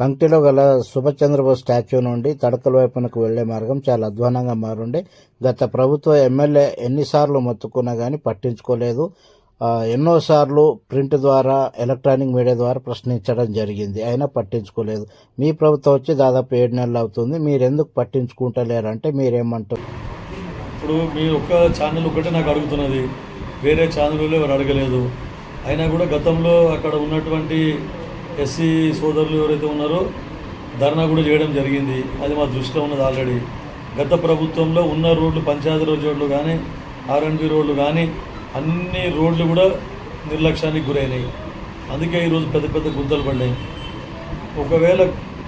కంకిలో గల సుభాష్ చంద్రబోస్ స్టాచ్యూ నుండి తడకల వైపునకు వెళ్లే మార్గం చాలా అధ్వానంగా మారుండే. గత ప్రభుత్వ ఎమ్మెల్యే ఎన్నిసార్లు మొత్తుకున్నా కానీ పట్టించుకోలేదు. ఎన్నోసార్లు ప్రింట్ ద్వారా, ఎలక్ట్రానిక్ మీడియా ద్వారా ప్రశ్నించడం జరిగింది, అయినా పట్టించుకోలేదు. మీ ప్రభుత్వం వచ్చి దాదాపు 7 నెలలు అవుతుంది, మీరెందుకు పట్టించుకుంటలేరంటే మీరేమంటారు? ఇప్పుడు మీ ఒక్క ఛానల్ ఒకటే నాకు అడుగుతున్నది, వేరే ఛానల్లో ఎవరు అడగలేదు. అయినా కూడా గతంలో అక్కడ ఉన్నటువంటి ఎస్సీ సోదరులు ఎవరైతే ఉన్నారో ధర్నా కూడా చేయడం జరిగింది. అది మా దృష్టిలో ఉన్నది ఆల్రెడీ. గత ప్రభుత్వంలో ఉన్న రోడ్లు, పంచాయతీ రోడ్లు కానీ, ఆర్ఎండ్బి రోడ్లు కానీ, అన్ని రోడ్లు కూడా నిర్లక్ష్యానికి గురైనాయి. అందుకే ఈరోజు పెద్ద పెద్ద గుంతలు పడ్డాయి. ఒకవేళ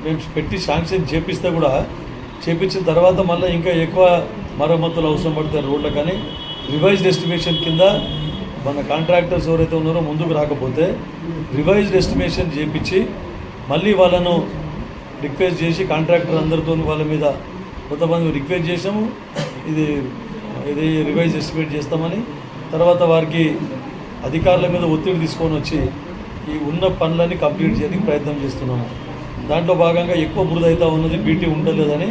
మేము పెట్టి శాంక్షన్ చేపిస్తే కూడా, చేపించిన తర్వాత మళ్ళీ ఇంకా ఎక్కువ మరమ్మతులు అవసరం పడతాయి రోడ్లు. కానీ రివైజ్డ్ ఎస్టిమేషన్ కింద మన కాంట్రాక్టర్స్ ఎవరైతే ఉన్నారో ముందుకు రాకపోతే రివైజ్డ్ ఎస్టిమేషన్ చేయించి మళ్ళీ వాళ్ళను రిక్వెస్ట్ చేసి కాంట్రాక్టర్ అందరితో వాళ్ళ మీద కొంతమంది రిక్వెస్ట్ చేసాము, ఇది రివైజ్ ఎస్టిమేట్ చేస్తామని. తర్వాత వారికి అధికారుల మీద ఒత్తిడి తీసుకొని వచ్చి ఈ ఉన్న పనులన్నీ కంప్లీట్ చేయడానికి ప్రయత్నం చేస్తున్నాము. దాంట్లో భాగంగా ఎక్కువ బురద అయితే ఉన్నది, బీటీ ఉండలేదని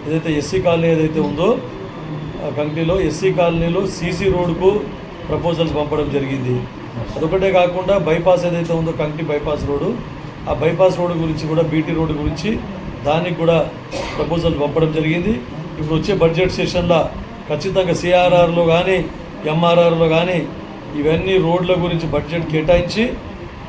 ఏదైతే ఎస్సీ కాలనీ ఏదైతే ఉందో కంకిలో ఎస్సీ కాలనీలో సీసీ రోడ్డుకు ప్రపోజల్స్ పంపడం జరిగింది. అదొకటే కాకుండా బైపాస్ ఏదైతే ఉందో కంకి బైపాస్ రోడ్డు, ఆ బైపాస్ రోడ్డు గురించి కూడా, బీటీ రోడ్డు గురించి దానికి కూడా ప్రపోజల్ పంపడం జరిగింది. ఇప్పుడు వచ్చే బడ్జెట్ సెషన్లో ఖచ్చితంగా సిఆర్ఆర్లో కానీ, ఎంఆర్ఆర్లో కానీ ఇవన్నీ రోడ్ల గురించి బడ్జెట్ కేటాయించి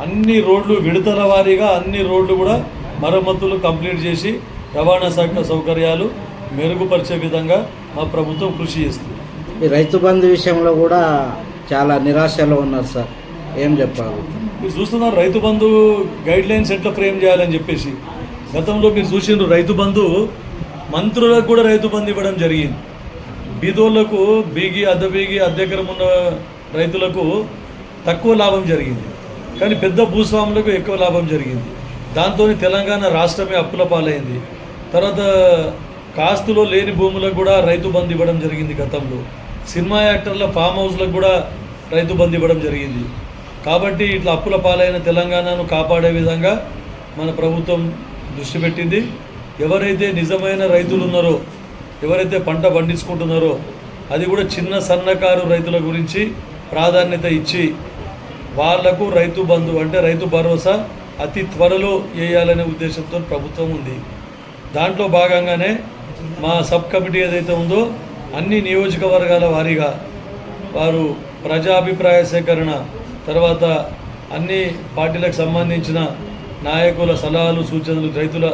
అన్ని రోడ్లు విడతల వారీగా అన్ని రోడ్లు కూడా మరమ్మతులు కంప్లీట్ చేసి రవాణా శాఖ సౌకర్యాలు మెరుగుపరిచే విధంగా మా ప్రభుత్వం కృషి చేస్తుంది. ఈ రైతు బంధు విషయంలో కూడా చాలా నిరాశలో ఉన్నారు సార్, ఏం చెప్పాలి? మీరు చూస్తున్నారు రైతు బంధు గైడ్ లైన్స్ ఎట్లా ఫ్రేమ్ చేయాలని చెప్పేసి. గతంలో మీరు చూసిండ్రు రైతు బంధు మంత్రులకు కూడా రైతు బంధు ఇవ్వడం జరిగింది. బీదోళ్లకు, అద్దెకరం ఉన్న రైతులకు తక్కువ లాభం జరిగింది, కానీ పెద్ద భూస్వాములకు ఎక్కువ లాభం జరిగింది. దాంతో తెలంగాణ రాష్ట్రమే అప్పుల పాలైంది. తర్వాత కాస్తులో లేని భూములకు కూడా రైతు బంధు ఇవ్వడం జరిగింది. గతంలో సినిమా యాక్టర్ల ఫామ్ హౌస్లకు కూడా రైతు బంధు ఇవ్వడం జరిగింది. కాబట్టి ఇట్లా అప్పుల పాలైన తెలంగాణను కాపాడే విధంగా మన ప్రభుత్వం దృష్టి పెట్టింది. ఎవరైతే నిజమైన రైతులు ఉన్నారో, ఎవరైతే పంట పండించుకుంటున్నారో, అది కూడా చిన్న సన్నకారు రైతుల గురించి ప్రాధాన్యత ఇచ్చి వాళ్లకు రైతు బంధు అంటే రైతు భరోసా అతి త్వరలో వేయాలనే ఉద్దేశంతో ప్రభుత్వం ఉంది. దాంట్లో భాగంగానే మా సబ్ కమిటీ ఏదైతే ఉందో అన్ని నియోజకవర్గాల వారీగా వారు ప్రజాభిప్రాయ సేకరణ, తర్వాత అన్ని పార్టీలకు సంబంధించిన నాయకుల సలహాలు సూచనలు, రైతుల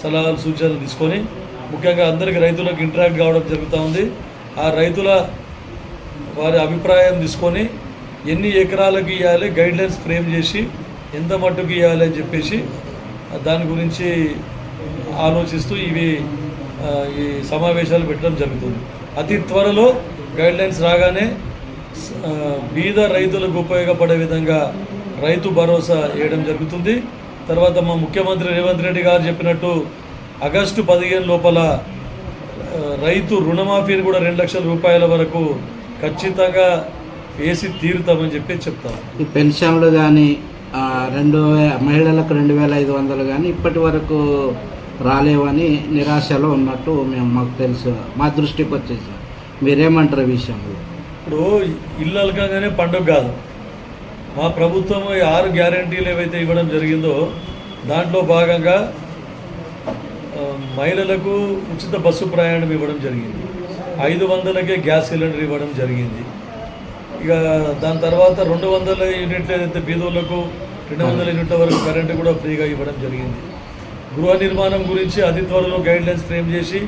సలహాలు సూచనలు తీసుకొని ముఖ్యంగా అందరికీ రైతులకు ఇంటరాక్ట్ కావడం జరుగుతూ ఉంది. ఆ రైతుల వారి అభిప్రాయం తీసుకొని ఎన్ని ఎకరాలకు ఇవ్వాలి, గైడ్లైన్స్ ఫ్రేమ్ చేసి ఎంత మట్టుకు ఇవ్వాలి అని చెప్పేసి దాని గురించి ఆలోచిస్తూ ఈ సమావేశాలు పెట్టడం జరుగుతుంది. అతి త్వరలో గైడ్లైన్స్ రాగానే బీద రైతులకు ఉపయోగపడే విధంగా రైతు భరోసా వేయడం జరుగుతుంది. తర్వాత మా ముఖ్యమంత్రి రేవంత్ రెడ్డి గారు చెప్పినట్టు ఆగస్టు 15 లోపల రైతు రుణమాఫీని కూడా 2 లక్షల రూపాయల వరకు ఖచ్చితంగా వేసి తీరుతామని చెప్పి చెప్తాం. ఈ పెన్షన్లు కానీ మహిళలకు 2500 కానీ ఇప్పటి వరకు రాలేవని నిరాశలో ఉన్నట్టు మాకు తెలుసు, మా దృష్టికి వచ్చేసి. మీరేమంటారు ఈ విషయంలో? ఇప్పుడు ఇల్లు అలకగానే పండుగ కాదు. మా ప్రభుత్వం 6 గ్యారంటీలు ఏవైతే ఇవ్వడం జరిగిందో దాంట్లో భాగంగా మహిళలకు ఉచిత బస్సు ప్రయాణం ఇవ్వడం జరిగింది, 500కే గ్యాస్ సిలిండర్ ఇవ్వడం జరిగింది. ఇక దాని తర్వాత 200 యూనిట్లు ఏదైతే బీదోళ్లకు 200 యూనిట్ల వరకు కరెంటు కూడా ఫ్రీగా ఇవ్వడం జరిగింది. గృహ నిర్మాణం గురించి అతి త్వరలో గైడ్లైన్స్ ఫ్రేమ్ చేసి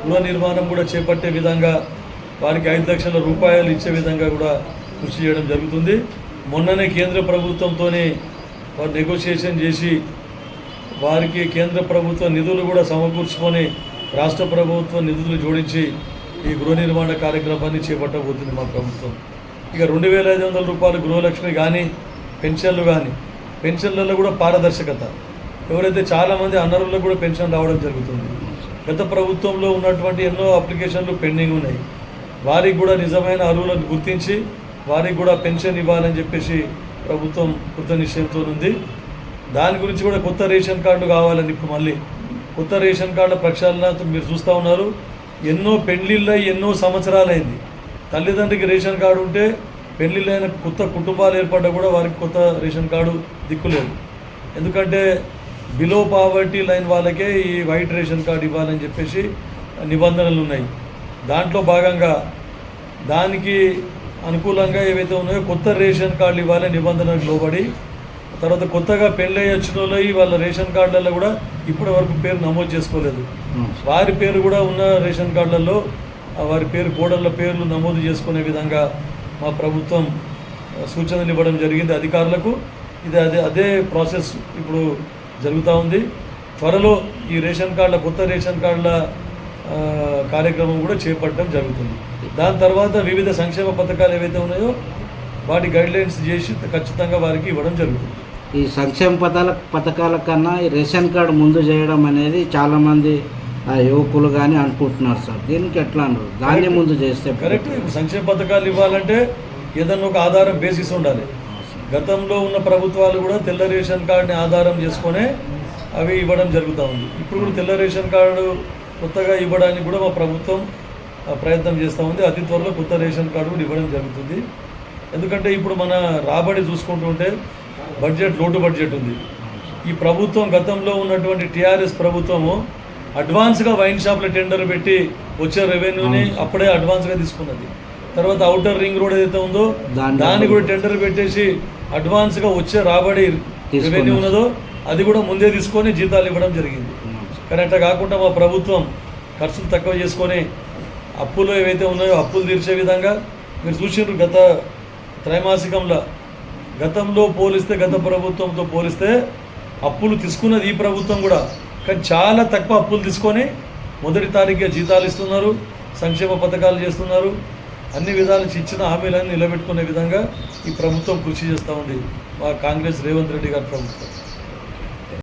గృహ నిర్మాణం కూడా చేపట్టే విధంగా వారికి 5 లక్షల రూపాయలు ఇచ్చే విధంగా కూడా కృషి చేయడం జరుగుతుంది. మొన్ననే కేంద్ర ప్రభుత్వంతోనే వారు నెగోషియేషన్ చేసి వారికి కేంద్ర ప్రభుత్వ నిధులు కూడా సమకూర్చుకొని రాష్ట్ర ప్రభుత్వ నిధులు జోడించి ఈ గృహ నిర్మాణ కార్యక్రమాన్ని చేపట్టబోతుంది మా ప్రభుత్వం. ఇక 2500 రూపాయలు గృహలక్ష్మి కానీ, పెన్షన్లు కానీ, పెన్షన్లలో కూడా పారదర్శకత. ఎవరైతే చాలామంది అనర్హులకు కూడా పెన్షన్ రావడం జరుగుతుంది. గత ప్రభుత్వంలో ఉన్నటువంటి ఎన్నో అప్లికేషన్లు పెండింగ్ ఉన్నాయి. వారికి కూడా నిజమైన అర్హులను గుర్తించి వారికి కూడా పెన్షన్ ఇవ్వాలని చెప్పేసి ప్రభుత్వం కృత నిశ్చయంతో ఉంది. దాని గురించి కూడా కొత్త రేషన్ కార్డు కావాలని ఇప్పుడు మళ్ళీ కొత్త రేషన్ కార్డుల ప్రక్షాళన మీరు చూస్తూ ఉన్నారు. ఎన్నో పెళ్లిళ్ళై ఎన్నో సంవత్సరాలైంది. తల్లిదండ్రికి రేషన్ కార్డు ఉంటే పెళ్లిళ్ళైన కొత్త కుటుంబాలు ఏర్పడ్డా కూడా వారికి కొత్త రేషన్ కార్డు దిక్కులేదు. ఎందుకంటే బిలో పావర్టీ లైన్ వాళ్ళకే ఈ వైట్ రేషన్ కార్డు ఇవ్వాలని చెప్పేసి నిబంధనలు ఉన్నాయి. దాంట్లో భాగంగా దానికి అనుకూలంగా ఏవైతే ఉన్నాయో కొత్త రేషన్ కార్డులు ఇవ్వాలని నిబంధనలకు లోబడి తర్వాత కొత్తగా పెళ్ళి వచ్చిన వాళ్ళు వాళ్ళ రేషన్ కార్డులలో కూడా ఇప్పటి వరకు పేరు నమోదు చేసుకోలేదు. వారి పేరు కూడా ఉన్న రేషన్ కార్డులలో వారి పేరు కోడళ్ళ పేర్లు నమోదు చేసుకునే విధంగా మా ప్రభుత్వం సూచనలు ఇవ్వడం జరిగింది అధికారులకు. ఇది అదే ప్రాసెస్ ఇప్పుడు జరుగుతూ ఉంది. త్వరలో ఈ రేషన్ కార్డుల కొత్త రేషన్ కార్డుల కార్యక్రమం కూడా చేపట్టడం జరుగుతుంది. దాని తర్వాత వివిధ సంక్షేమ పథకాలు ఏవైతే ఉన్నాయో వాటి గైడ్లైన్స్ చేసి ఖచ్చితంగా వారికి ఇవ్వడం జరుగుతుంది. ఈ సంక్షేమ పథకాల కన్నా ఈ రేషన్ కార్డు ముందు చేయడం అనేది చాలామంది యువకులు కానీ అనుకుంటున్నారు సార్. దీనికి ఎట్లా అన్నారు? దాన్ని ముందు చేస్తే కరెక్ట్. సంక్షేమ పథకాలు ఇవ్వాలంటే ఏదన్నా ఒక ఆధారం బేసిస్ ఉండాలి. గతంలో ఉన్న ప్రభుత్వాలు కూడా తెల్ల రేషన్ కార్డుని ఆధారం చేసుకునే అవి ఇవ్వడం జరుగుతూ ఉంది. ఇప్పుడు కూడా తెల్ల రేషన్ కార్డు కొత్తగా ఇవ్వడానికి కూడా మా ప్రభుత్వం ప్రయత్నం చేస్తూ ఉంది. అతి త్వరలో కొత్త రేషన్ కార్డు కూడా ఇవ్వడం జరుగుతుంది. ఎందుకంటే ఇప్పుడు మన రాబడి చూసుకుంటుంటే లోటు బడ్జెట్ ఉంది. ఈ ప్రభుత్వం గతంలో ఉన్నటువంటి టీఆర్ఎస్ ప్రభుత్వము అడ్వాన్స్గా వైన్ షాప్ల టెండర్ పెట్టి వచ్చే రెవెన్యూని అప్పుడే అడ్వాన్స్గా తీసుకున్నది. తర్వాత అవుటర్ రింగ్ రోడ్ ఏదైతే ఉందో దాన్ని కూడా టెండర్ పెట్టేసి అడ్వాన్స్గా వచ్చే రాబడి రెవెన్యూ ఉన్నదో అది కూడా ముందే తీసుకొని జీతాలు ఇవ్వడం జరిగింది. కానీ అట్లా కాకుండా మా ప్రభుత్వం ఖర్చులు తక్కువ చేసుకొని అప్పులు ఏవైతే ఉన్నాయో అప్పులు తీర్చే విధంగా మీరు చూసిండ్రు. గత త్రైమాసికంలో గతంలో పోలిస్తే గత ప్రభుత్వంతో పోలిస్తే అప్పులు తీసుకున్నది ఈ ప్రభుత్వం కూడా, కానీ చాలా తక్కువ అప్పులు తీసుకొని మొదటి తారీఖుగా జీతాలు ఇస్తున్నారు, సంక్షేమ పథకాలు చేస్తున్నారు. అన్ని విధాలు ఇచ్చిన హామీలను నిలబెట్టుకునే విధంగా ఈ ప్రభుత్వం కృషి చేస్తూ ఉంది మా కాంగ్రెస్ రేవంత్ రెడ్డి గారి ప్రభుత్వం.